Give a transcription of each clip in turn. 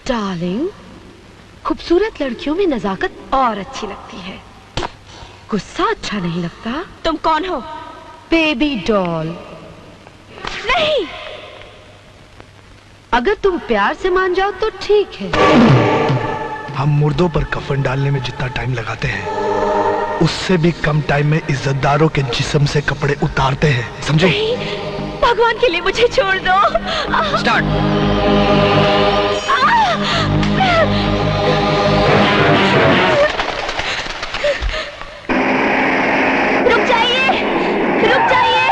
Darling, खूबसूरत लड़कियों में नजाकत और अच्छी लगती है, गुस्सा अच्छा नहीं लगता। तुम कौन हो? Baby doll. नहीं, अगर तुम प्यार से मान जाओ तो ठीक है। हम मुर्दों पर कफन डालने में जितना टाइम लगाते हैं, उससे भी कम टाइम में इज्जतदारों के जिस्म से कपड़े उतारते हैं, समझे? भगवान के लिए मुझे छोड़ दो। स्टार्ट। रुक जाइए, रुक जाइए।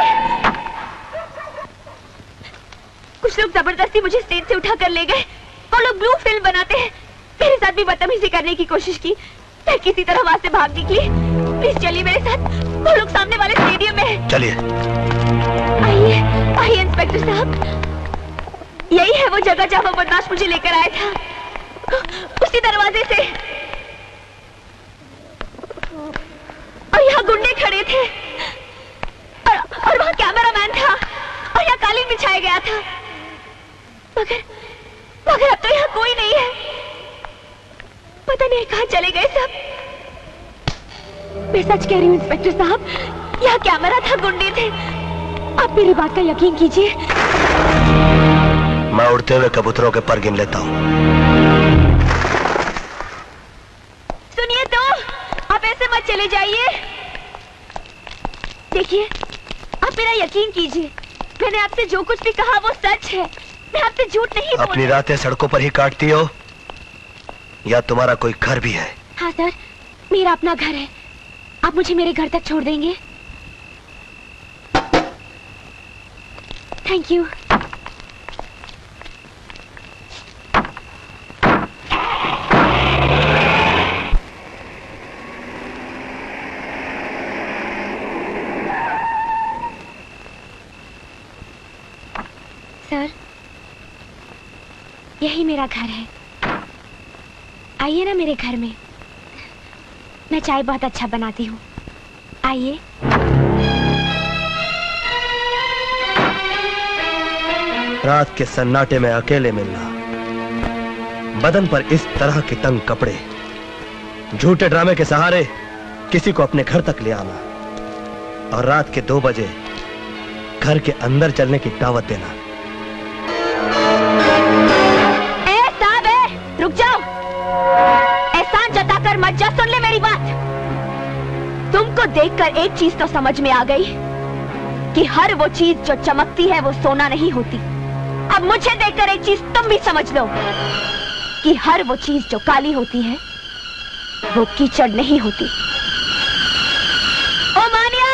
कुछ लोग जबरदस्ती मुझे स्टेज से उठा कर ले गए। वो लोग ब्लू फिल्म बनाते हैं। मेरे साथ भी बदतमीजी करने की कोशिश की। मैं किसी तरह वहां से भाग निकली। प्लीज चलिए मेरे साथ, वो लोग सामने वाले स्टेडियम में हैं। चलिए। आइए, आइए इंस्पेक्टर साहब, यही है वो जगह जहां वो बदमाश मुझे लेकर आया था, उसी दरवाजे से। और यहाँ गुंडे खड़े थे, और वहाँ कैमरामैन था, और यहाँ कालीन बिछाया गया था। मगर अब तो यहाँ कोई नहीं है। पता नहीं कहाँ चले गए सब। मैं सच कह रही हूँ इंस्पेक्टर साहब, यहाँ कैमरा था, गुंडे थे। आप मेरी बात का यकीन कीजिए। मैं उड़ते हुए कबूतरों के पर गिन लेता हूँ। सुनिए तो, आप ऐसे मत चले जाइए। देखिए, आप मेरा यकीन कीजिए, मैंने आपसे जो कुछ भी कहा वो सच है। मैं आपसे झूठ नहीं बोल रही। अपनी रातें सड़कों पर ही काटती हो या तुम्हारा कोई घर भी है? हाँ सर, मेरा अपना घर है। आप मुझे मेरे घर तक छोड़ देंगे? Thank you. सर, यही मेरा घर है। आइए ना मेरे घर में, मैं चाय बहुत अच्छा बनाती हूँ। आइए। रात के सन्नाटे में अकेले मिलना, बदन पर इस तरह के तंग कपड़े, झूठे ड्रामे के सहारे किसी को अपने घर तक ले आना, और रात के 2 बजे घर के अंदर चलने की दावत देना। रुक जाओ, एहसान जताकर मत जा। सुन ले मेरी बात। तुमको देखकर एक चीज तो समझ में आ गई कि हर वो चीज जो चमकती है वो सोना नहीं होती। अब मुझे देखकर एक चीज तुम भी समझ लो कि हर वो चीज जो काली होती है वो कीचड़ नहीं होती। ओ मानिया,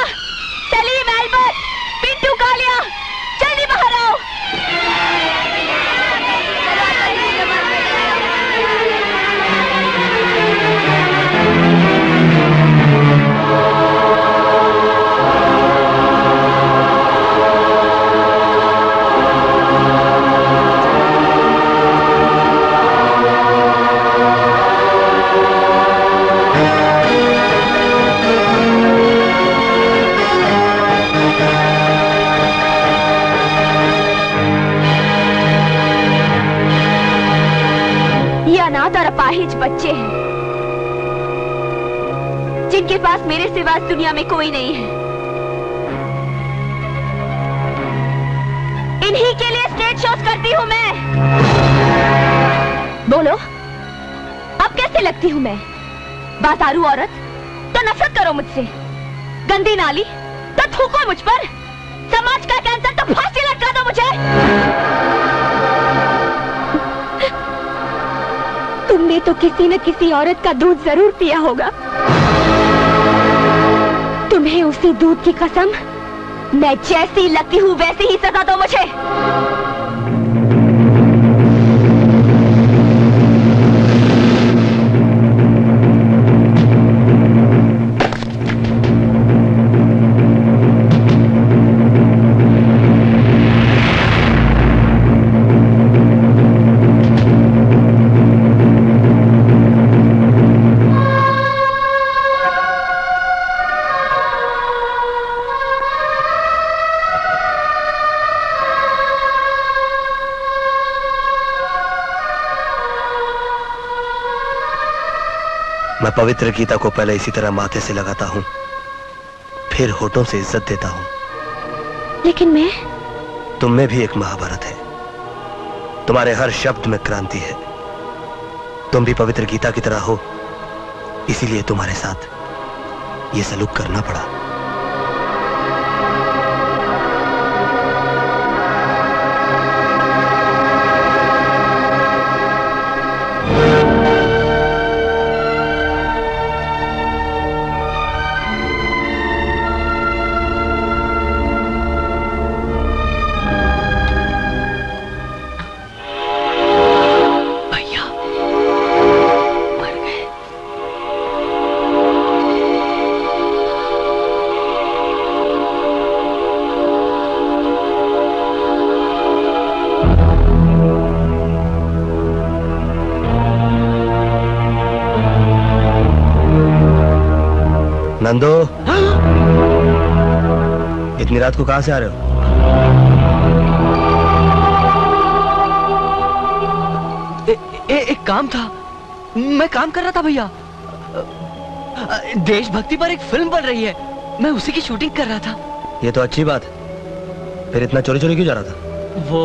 सलीम, एल्बर्ट, पिंटू, कालिया, जल्दी बाहर आओ। अनाथ और अपाहिज बच्चे हैं जिनके पास मेरे सिवा दुनिया में कोई नहीं है। इन्हीं के लिए स्टेज शोज करती हूँ मैं। बोलो, अब कैसे लगती हूँ मैं? बाजारू औरत तो नफरत करो मुझसे, गंदी नाली तो थूको मुझ पर, समाज का कैंसर तो फांसी लटका दो मुझे। तुमने तो किसी न किसी औरत का दूध जरूर पिया होगा। तुम्हें उसी दूध की कसम, मैं जैसी लगती हूँ वैसी ही सजा दो मुझे। मैं पवित्र गीता को पहले इसी तरह माथे से लगाता हूं, फिर होठों से इज्जत देता हूं। लेकिन मैं, तुम में भी एक महाभारत है, तुम्हारे हर शब्द में क्रांति है। तुम भी पवित्र गीता की तरह हो, इसीलिए तुम्हारे साथ ये सलूक करना पड़ा। नंदो, इतनी रात को कहां से आ रहे हो? एक काम था, मैं काम कर रहा था भैया। देशभक्ति पर एक फिल्म बन रही है, मैं उसी की शूटिंग कर रहा था। ये तो अच्छी बात है, फिर इतना चोरी चोरी क्यों जा रहा था? वो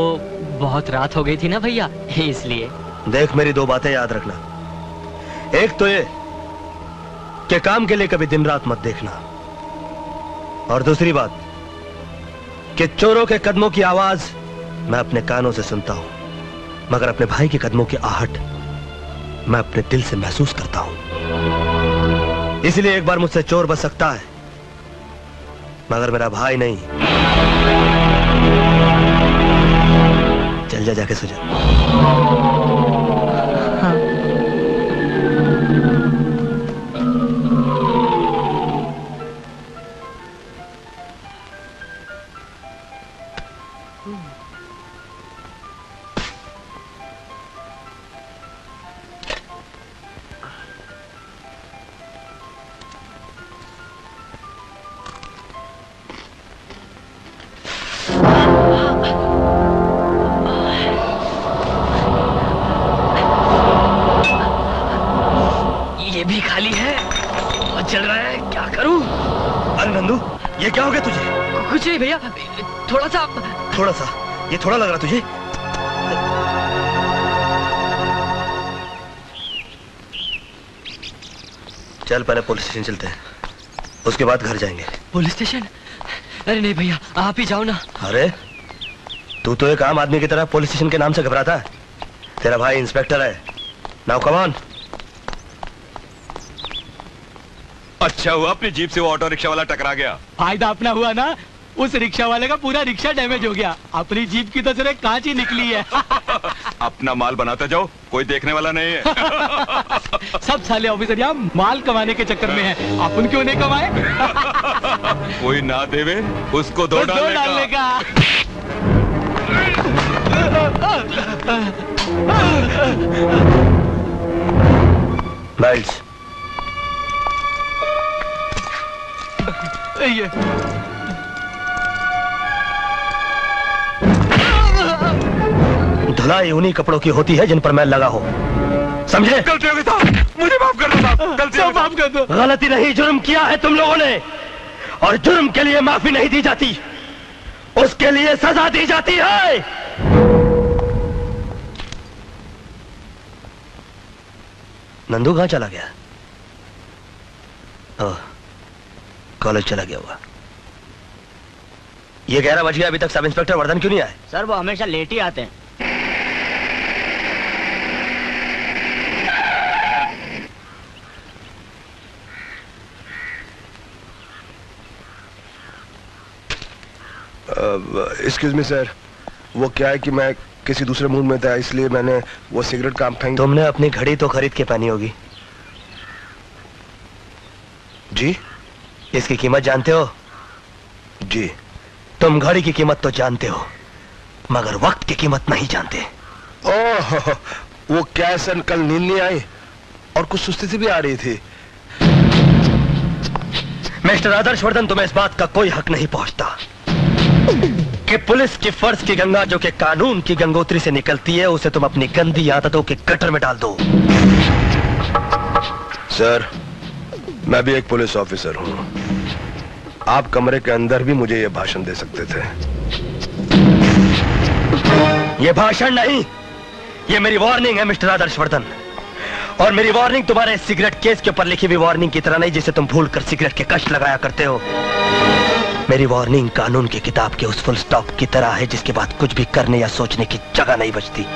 बहुत रात हो गई थी ना भैया, इसलिए। देख, मेरी दो बातें याद रखना। एक तो ये कि काम के लिए कभी दिन रात मत देखना, और दूसरी बात कि चोरों के कदमों की आवाज मैं अपने कानों से सुनता हूं, मगर अपने भाई के कदमों की आहट मैं अपने दिल से महसूस करता हूं। इसलिए एक बार मुझसे चोर बच सकता है, मगर मेरा भाई नहीं। चल जा, जाके सो जा। ये भी खाली है और चल रहा है, क्या करूं? अरे नंदू, ये क्या हो गया तुझे? कुछ नहीं भैया, थोड़ा सा। ये थोड़ा लग रहा तुझे? चल पहले पुलिस स्टेशन चलते हैं, उसके बाद घर जाएंगे। Police station? अरे नहीं भैया, आप ही जाओ ना। अरे तू तो एक आम आदमी की तरह पुलिस स्टेशन के नाम से घबराता है। तेरा भाई इंस्पेक्टर है। Now come on. अच्छा हुआ अपनी जीप से वो ऑटो रिक्शा वाला टकरा गया। फायदा अपना हुआ ना, उस रिक्शा वाले का पूरा रिक्शा डैमेज हो गया। अपनी जीप की तो सिर्फ कांच ही निकली है। अपना माल बनाते जाओ, कोई देखने वाला नहीं है। सब साले ऑफिसर यहाँ माल कमाने के चक्कर में है, अपन क्यों नहीं कमाए? कोई ना देवे उसको दो डालने का। बेल्ट्स। ये धुलाई उन्हीं कपड़ों की होती है जिन पर मैल लगा हो, समझे? गलती हो गई साहब, मुझे माफ कर दो साहब, गलती हो गई। माफ कर दो। गलती नहीं, जुर्म किया है तुम लोगों ने, और जुर्म के लिए माफी नहीं दी जाती, उसके लिए सजा दी जाती है। नंदू कहां चला गया? ओह, कॉलेज चला गया हुआ। ये 11 बज गया, अभी तक सब इंस्पेक्टर वर्धन क्यों नहीं आए? सर वो हमेशा लेट ही आते हैं। एक्सक्यूज मी सर, वो क्या है कि मैं किसी दूसरे मूड में था, इसलिए मैंने वो सिगरेट काम फेंक। तुमने अपनी घड़ी तो खरीद के पहनी होगी। जी? इसकी कीमत जानते हो? जी। तुम घड़ी की कीमत तो जानते हो, मगर वक्त की कीमत नहीं जानते। ओह, वो क्या है सर, कल नींद नहीं आई और कुछ सुस्ती सी भी आ रही थी। मिस्टर आदर्श वर्धन, तुम्हें इस बात का कोई हक नहीं पहुंचता कि पुलिस की फर्ज की गंगा जो कि कानून की गंगोत्री से निकलती है, उसे तुम अपनी गंदी आदतों के गटर में डाल दो। सर, मैं भी एक पुलिस ऑफिसर हूं। आप कमरे के अंदर भी मुझे यह भाषण दे सकते थे। यह भाषण नहीं, यह मेरी वार्निंग है मिस्टर आदर्शवर्धन। और मेरी वार्निंग तुम्हारे सिगरेट केस के ऊपर लिखी हुई वार्निंग की तरह नहीं, जिसे तुम भूलकर सिगरेट के कष्ट लगाया करते हो। मेरी वार्निंग कानून की किताब के उस फुल स्टॉप की तरह है जिसके बाद कुछ भी करने या सोचने की जगह नहीं बचती।